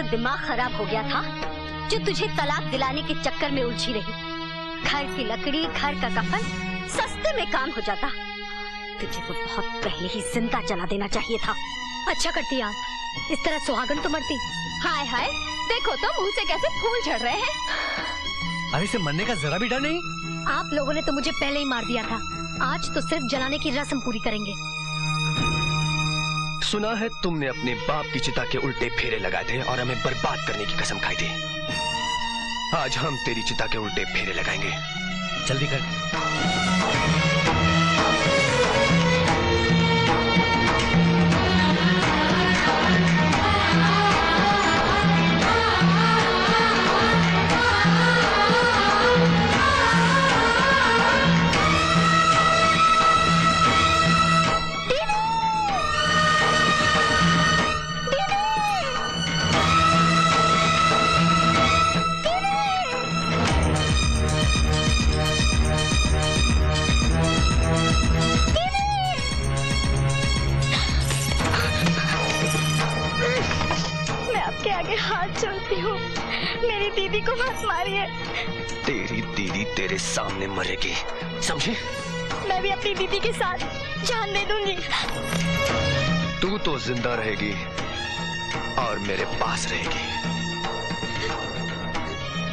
तो दिमाग खराब हो गया था जो तुझे तलाक दिलाने के चक्कर में उलझी रही। घर की लकड़ी, घर का कफन सस्ते में काम हो जाता। तुझे तो बहुत पहले ही जिंदा जला देना चाहिए था। अच्छा करती आप, इस तरह सुहागन तो मरती। हाय हाय, देखो तो मुंह से कैसे फूल झड़ रहे हैं। अरे इसे मरने का जरा भी डर नहीं? आप लोगों ने तो मुझे पहले ही मार दिया था, आज तो सिर्फ जलाने की रस्म पूरी करेंगे। सुना है तुमने अपने बाप की चिता के उल्टे फेरे लगाए थे और हमें बर्बाद करने की कसम खाई थी। आज हम तेरी चिता के उल्टे फेरे लगाएंगे। जल्दी कर। हाथ जोड़ती हूँ, मेरी दीदी को मत मारिए। तेरी दीदी तेरे सामने मरेगी, समझी? मैं भी अपनी दीदी के साथ जान दे दूंगी। तू तो जिंदा रहेगी और मेरे पास रहेगी,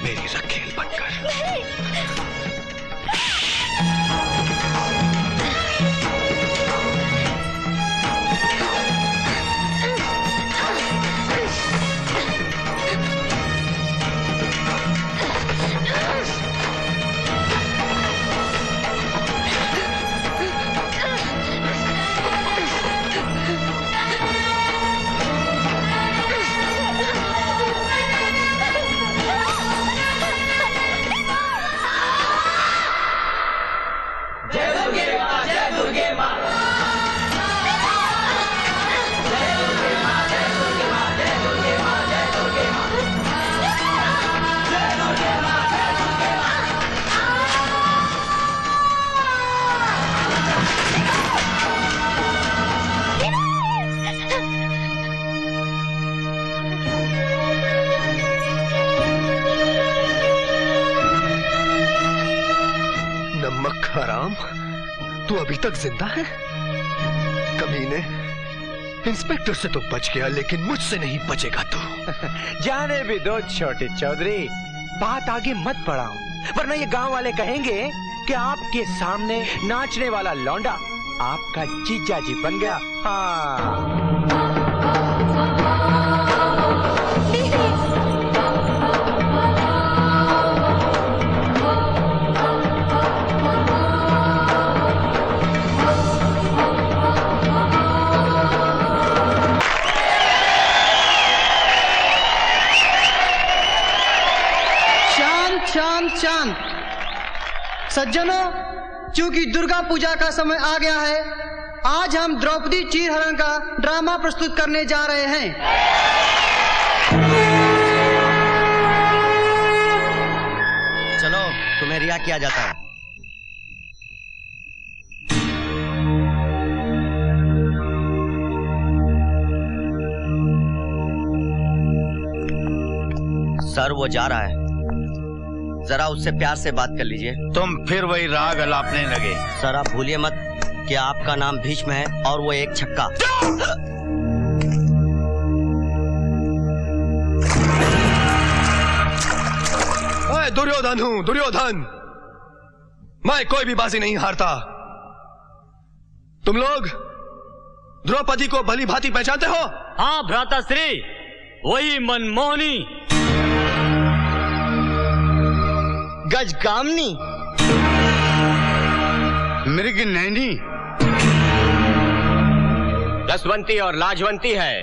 मेरी रखेल बनकर। नहीं। हराम, तू अभी तक जिंदा है? कमीने, इंस्पेक्टर से तो बच गया लेकिन मुझसे नहीं बचेगा तू। जाने भी दो छोटे चौधरी, बात आगे मत बढ़ाओ वरना ये गांव वाले कहेंगे कि आपके सामने नाचने वाला लौंडा आपका जीजा जी बन गया। हाँ। शांत सज्जनों, चूंकि दुर्गा पूजा का समय आ गया है, आज हम द्रौपदी चीरहरण का ड्रामा प्रस्तुत करने जा रहे हैं। चलो, तुम्हें रिहा किया जाता है। सर वो जा रहा है, जरा उससे प्यार से बात कर लीजिए। तुम फिर वही राग अलापने लगे। सर आप भूलिए मत कि आपका नाम भीष्म है और वो एक छक्का। मैं दुर्योधन हूं, दुर्योधन। मैं कोई भी बाजी नहीं हारता। तुम लोग द्रौपदी को भली भांति पहचानते हो? हाँ भ्राताश्री, वही मनमोहनी गजकामनी, मृग नैनी, रसवंती और लाजवंती है।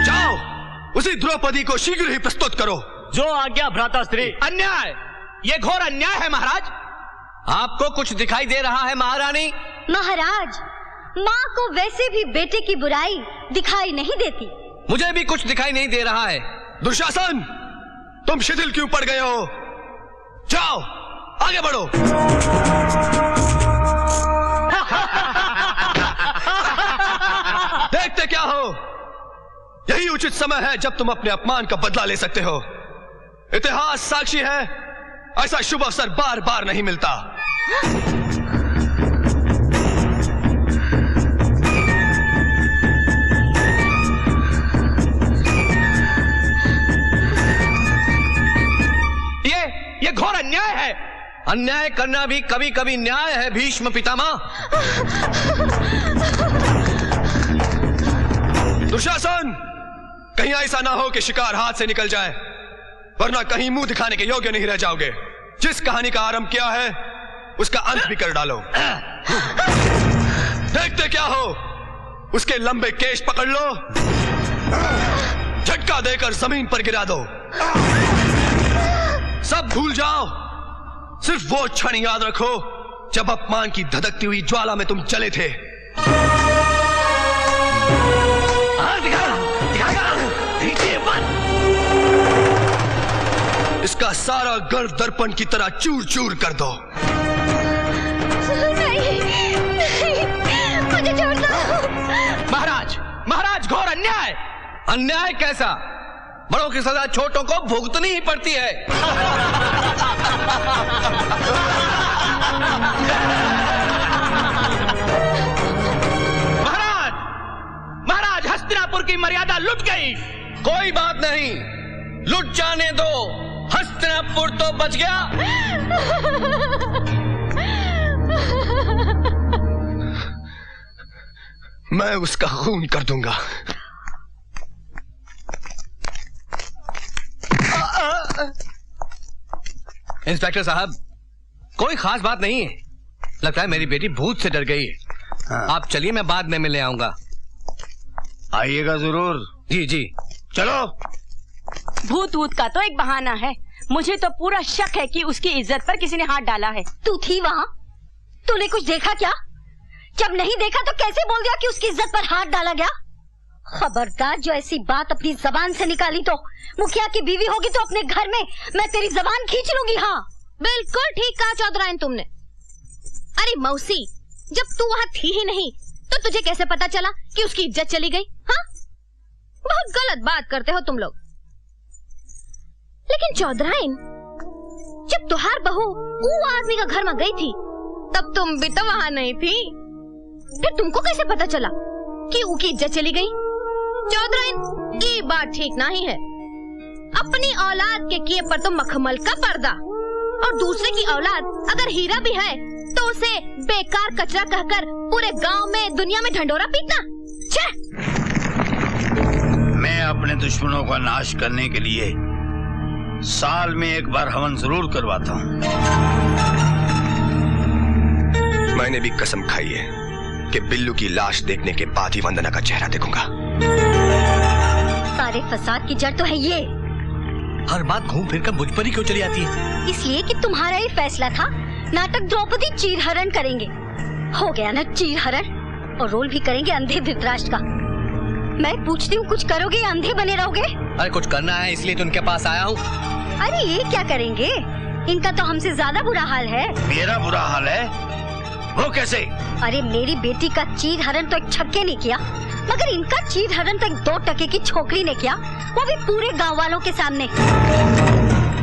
जाओ, उसी द्रौपदी को शीघ्र ही प्रस्तुत करो। जो आज्ञा भ्राताश्री। अन्याय, ये घोर अन्याय है महाराज। आपको कुछ दिखाई दे रहा है महारानी? महाराज, माँ को वैसे भी बेटे की बुराई दिखाई नहीं देती। मुझे भी कुछ दिखाई नहीं दे रहा है। दुशासन, तुम शिथिल क्यों पड़ गए हो? जाओ, आगे बढ़ो। देखते क्या हो? यही उचित समय है जब तुम अपने अपमान का बदला ले सकते हो। इतिहास साक्षी है, ऐसा शुभ अवसर बार बार नहीं मिलता। ये घोर अन्याय है। अन्याय करना भी कभी कभी न्याय है भीष्म पितामह। दुशासन, कहीं ऐसा ना हो कि शिकार हाथ से निकल जाए, वरना कहीं मुंह दिखाने के योग्य नहीं रह जाओगे। जिस कहानी का आरंभ किया है उसका अंत भी कर डालो। देखते क्या हो? उसके लंबे केश पकड़ लो, झटका देकर जमीन पर गिरा दो। सब भूल जाओ, सिर्फ वो क्षण याद रखो जब अपमान की धधकती हुई ज्वाला में तुम चले थे। इसका सारा गर्व दर्पण की तरह चूर चूर कर दो। नहीं, मुझे छोड़ दो। महाराज, महाराज, घोर अन्याय। अन्याय कैसा? बड़ों की सजा छोटों को भुगतनी ही पड़ती है। महाराज, महाराज, हस्तिनापुर की मर्यादा लुट गई। कोई बात नहीं, लुट जाने दो, हस्तिनापुर तो बच गया। मैं उसका खून कर दूंगा। इंस्पेक्टर साहब, कोई खास बात नहीं है। लगता है मेरी बेटी भूत से डर गई है। हाँ। आप चलिए, मैं बाद में मिलने आऊंगा। आइएगा जरूर। जी जी, चलो। भूत का तो एक बहाना है। मुझे तो पूरा शक है कि उसकी इज्जत पर किसी ने हाथ डाला है। तू थी वहाँ? तूने कुछ देखा क्या? जब नहीं देखा तो कैसे बोल दिया कि उसकी इज्जत पर हाथ डाला गया? खबरदार, जो ऐसी बात अपनी जबान से निकाली तो मुखिया की बीवी होगी तो अपने घर में मैं तेरी जबान खींच लूंगी। हाँ, बिल्कुल ठीक कहा चौधरायन तुमने। अरे मौसी, जब तू वहाँ थी ही नहीं तो तुझे कैसे पता चला कि उसकी इज्जत चली गई? हाँ, बहुत गलत बात करते हो तुम लोग। लेकिन चौधरायन, जब तुहार बहू वो आदमी का घर में गई थी तब तुम भी तो वहाँ नहीं थी। फिर तुमको कैसे पता चला कि उसकी इज्जत चली गई? चौधरायन, ये बात ठीक नहीं है। अपनी औलाद के किए पर तो मखमल का पर्दा, और दूसरे की औलाद अगर हीरा भी है तो उसे बेकार कचरा कहकर पूरे गांव में, दुनिया में ढंढोरा पीटना। छे! मैं अपने दुश्मनों का नाश करने के लिए साल में एक बार हवन जरूर करवाता हूँ। मैंने भी कसम खाई है कि बिल्लू की लाश देखने के बाद ही वंदना का चेहरा देखूंगा। सारे फसाद की जड़ तो है ये। हर बात घूम फिर कर मुझ पर ही क्यों चली आती है? इसलिए कि तुम्हारा ही फैसला था, नाटक द्रौपदी चीरहरण करेंगे। हो गया ना चीरहरण, और रोल भी करेंगे अंधे धृतराष्ट्र का। मैं पूछती हूँ, कुछ करोगे या अंधे बने रहोगे? अरे कुछ करना है इसलिए तो उनके पास आया हूँ। अरे ये क्या करेंगे? इनका तो हमसे ज्यादा बुरा हाल है। मेरा बुरा हाल है? वो कैसे? अरे मेरी बेटी का चीरहरण तो एक छक्के ने किया, मगर इनका चीरहरण तो एक 2 टके की छोकरी ने किया, वो भी पूरे गांव वालों के सामने,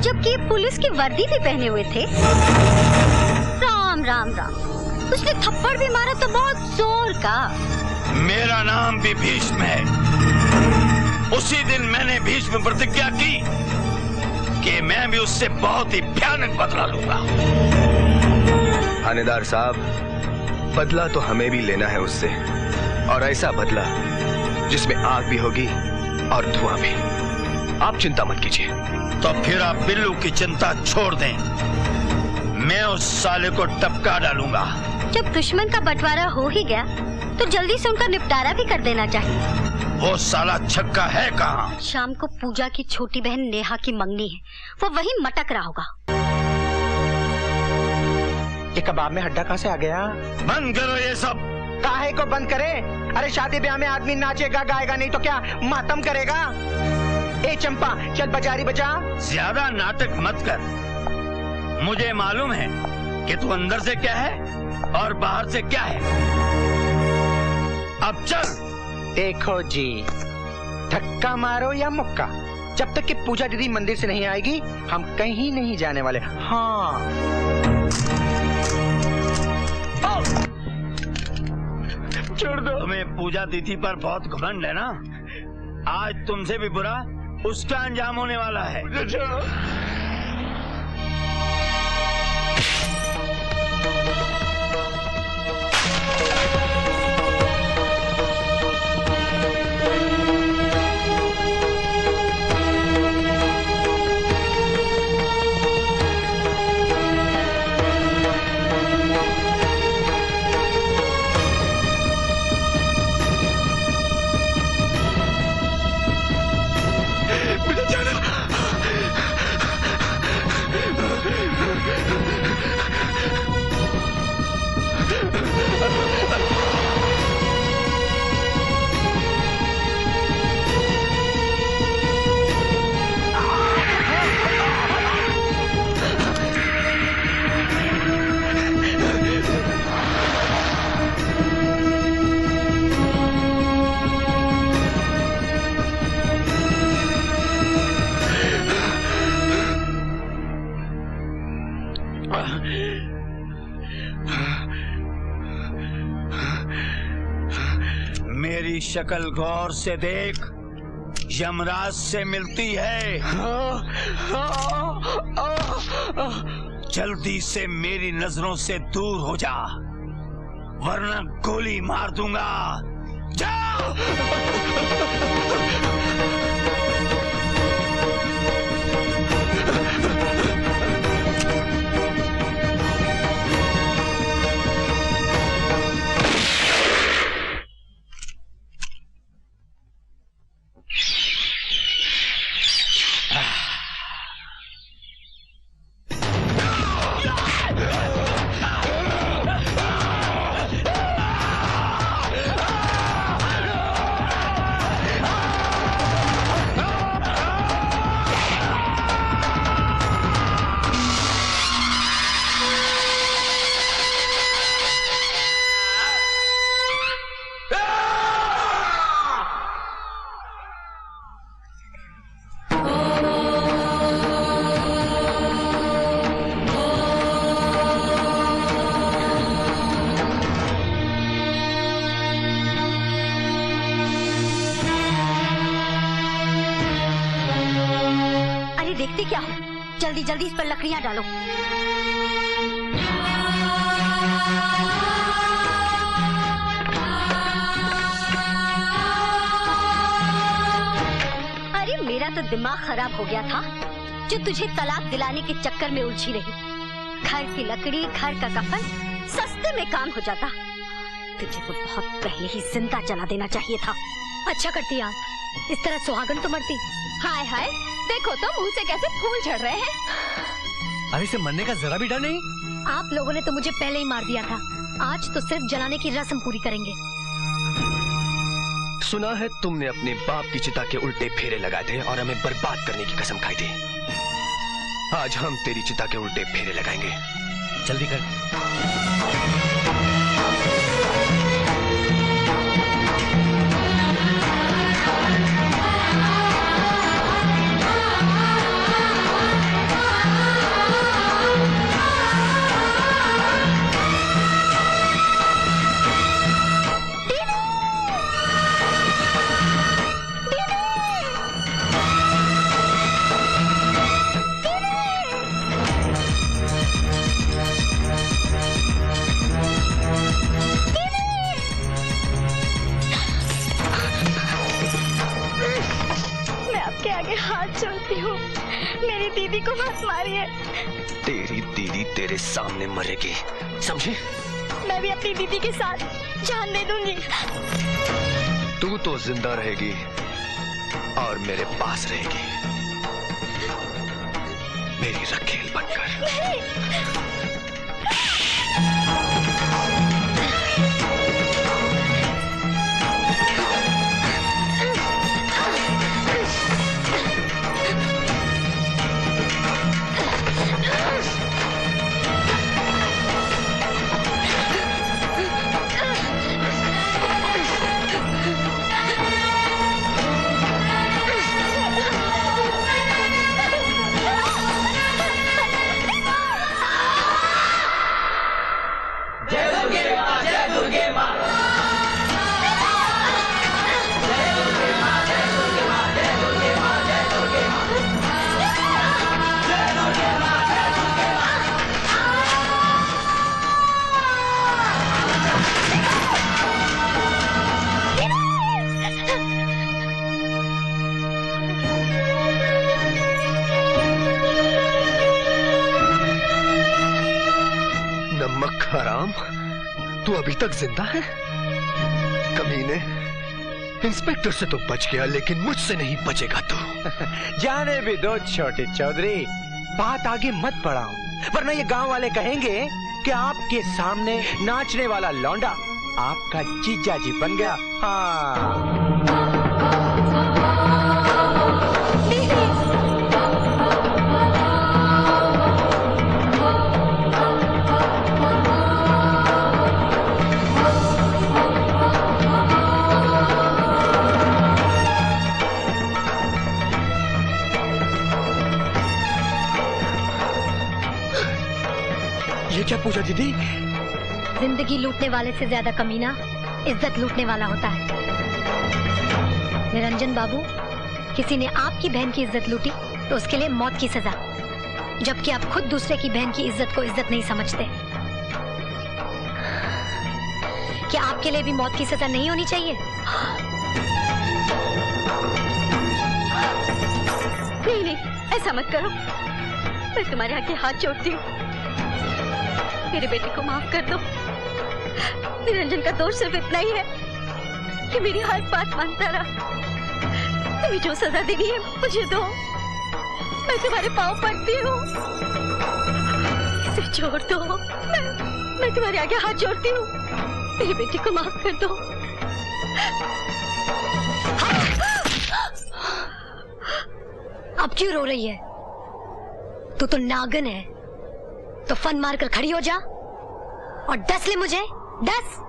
जबकि पुलिस की वर्दी भी पहने हुए थे। राम राम राम, उसने थप्पड़ भी मारा तो बहुत जोर का। मेरा नाम भी भीष्म है। उसी दिन मैंने भीष्म प्रतिज्ञा की कि मैं भी उससे बहुत ही भयानक बदला लूंगा। थानेदार साहब, बदला तो हमें भी लेना है उससे, और ऐसा बदला जिसमें आग भी होगी और धुआं भी। आप चिंता मत कीजिए। तो फिर आप बिल्लू की चिंता छोड़ दें, मैं उस साले को टपका डालूंगा। जब दुश्मन का बंटवारा हो ही गया तो जल्दी से उनका निपटारा भी कर देना चाहिए। वो साला छक्का है कहाँ? शाम को पूजा की छोटी बहन नेहा की मंगनी है, वो वहीं मटक रहा होगा। ये कबाब में हड्डा कहाँ से आ गया? बंद करो ये सब। काहे को बंद करें? अरे शादी ब्याह में आदमी नाचेगा गाएगा नहीं तो क्या मातम करेगा? ए चंपा, चल बजारी बजा। ज्यादा नाटक मत कर, मुझे मालूम है कि तू अंदर से क्या है और बाहर से क्या है। अब चल। देखो जी, धक्का मारो या मुक्का, जब तक कि पूजा दीदी मंदिर से नहीं आएगी हम कहीं नहीं जाने वाले। हाँ छोड़ दो। तुम्हें पूजा दीदी पर बहुत घमंड है ना। आज तुमसे भी बुरा उसका अंजाम होने वाला है। छोड़ो। मेरी शक्ल गौर से देख, यमराज से मिलती है। जल्दी से मेरी नजरों से दूर हो जा, वरना गोली मार दूंगा। जाओ। देखते क्या हो, जल्दी जल्दी इस पर लकड़ियां डालो। अरे मेरा तो दिमाग खराब हो गया था जो तुझे तलाक दिलाने के चक्कर में उलझी रही। घर की लकड़ी, घर का कफन, सस्ते में काम हो जाता। तुझे तो बहुत पहले ही जिंदा जला देना चाहिए था। अच्छा करती आप, इस तरह सुहागन तो मरती। हाय हाय, देखो तो मुंह से कैसे फूल झड़ रहे हैं। अरे इसे मरने का जरा भी डर नहीं। आप लोगों ने तो मुझे पहले ही मार दिया था, आज तो सिर्फ जलाने की रस्म पूरी करेंगे। सुना है तुमने अपने बाप की चिता के उल्टे फेरे लगाए थे और हमें बर्बाद करने की कसम खाई थी। आज हम तेरी चिता के उल्टे फेरे लगाएंगे। जल्दी कर। आगे हाथ जोड़ती हूँ, मेरी दीदी को मत मारिए। तेरी दीदी तेरे सामने मरेगी, समझी? मैं भी अपनी दीदी के साथ जान दे दूंगी। तू तो जिंदा रहेगी और मेरे पास रहेगी, मेरी रखेल बनकर। नहीं। हराम, तू अभी तक जिंदा है? कमीने, इंस्पेक्टर से तो बच गया, लेकिन मुझसे नहीं बचेगा तू। जाने भी दो छोटे चौधरी, बात आगे मत बढ़ाओ, वरना ये गांव वाले कहेंगे कि आपके सामने नाचने वाला लौंडा आपका जीजा जी बन गया। हाँ। ये क्या पूजा दीदी? जिंदगी लूटने वाले से ज्यादा कमीना इज्जत लूटने वाला होता है। निरंजन बाबू, किसी ने आपकी बहन की इज्जत लूटी तो उसके लिए मौत की सजा, जबकि आप खुद दूसरे की बहन की इज्जत को इज्जत नहीं समझते। क्या आपके लिए भी मौत की सजा नहीं होनी चाहिए? नहीं नहीं, ऐसा मत करो। मैं तुम्हारे आगे हाथ जोड़ती हूँ, मेरे बेटे को माफ कर दो। निरंजन का दोष सिर्फ इतना ही है कि मेरी हर बात मानता रहा। तुम्हें जो सजा देनी है मुझे दो, मैं तुम्हारे पाँव पड़ती हूँ, इसे छोड़ दो। मैं तुम्हारे आगे हाथ जोड़ती हूँ, मेरे बेटे को माफ कर दो। अब क्यों रो रही है? तू तो नागन है, तो फन मार कर खड़ी हो जा और डस ले मुझे, डस।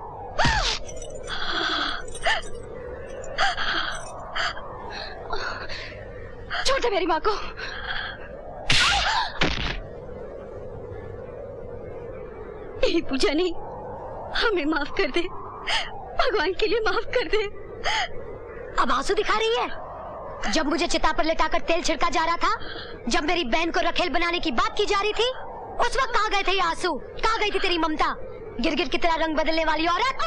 छोड़ दे मेरी माँ को। नहीं पूजा नहीं, हमें माफ कर दे, भगवान के लिए माफ कर दे। अब आंसू दिखा रही है? जब मुझे चिता पर लेटाकर तेल छिड़का जा रहा था, जब मेरी बहन को रखेल बनाने की बात की जा रही थी, उस वक्त कहाँ गए थे ये आंसू? कहाँ गई थी तेरी ममता? गिरगिट की तरह रंग बदलने वाली औरत।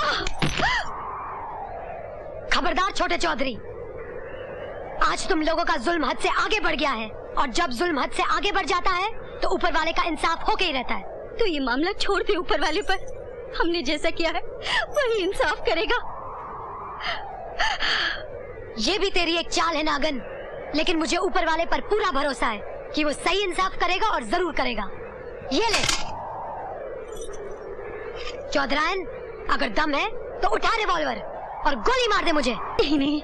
खबरदार छोटे चौधरी, आज तुम लोगों का जुल्म हद से आगे बढ़ गया है, और जब जुल्म हद से आगे बढ़ जाता है तो ऊपर वाले का इंसाफ होके ही रहता है। तो ये मामला छोड़ दे ऊपर वाले पर, हमने जैसा किया है वही इंसाफ करेगा। ये भी तेरी एक चाल है नागन, लेकिन मुझे ऊपर वाले पर पूरा भरोसा है कि वो सही इंसाफ करेगा और जरूर करेगा। ये ले चौधरायन, अगर दम है तो उठा रिवॉल्वर और गोली मार दे मुझे। नहीं नहीं,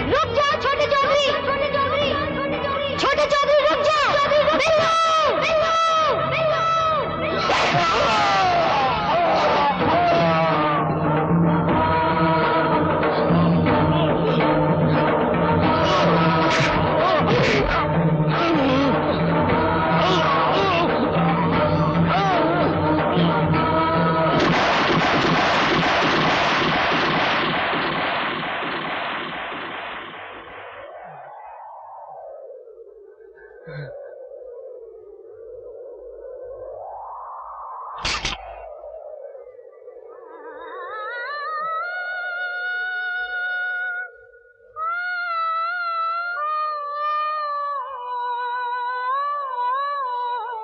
रुक जाओ छोटे चौधरी, छोटे चौधरी, छोटे चौधरी रुक जाओ। बिल्लो, बिल्लो, बिल्लो।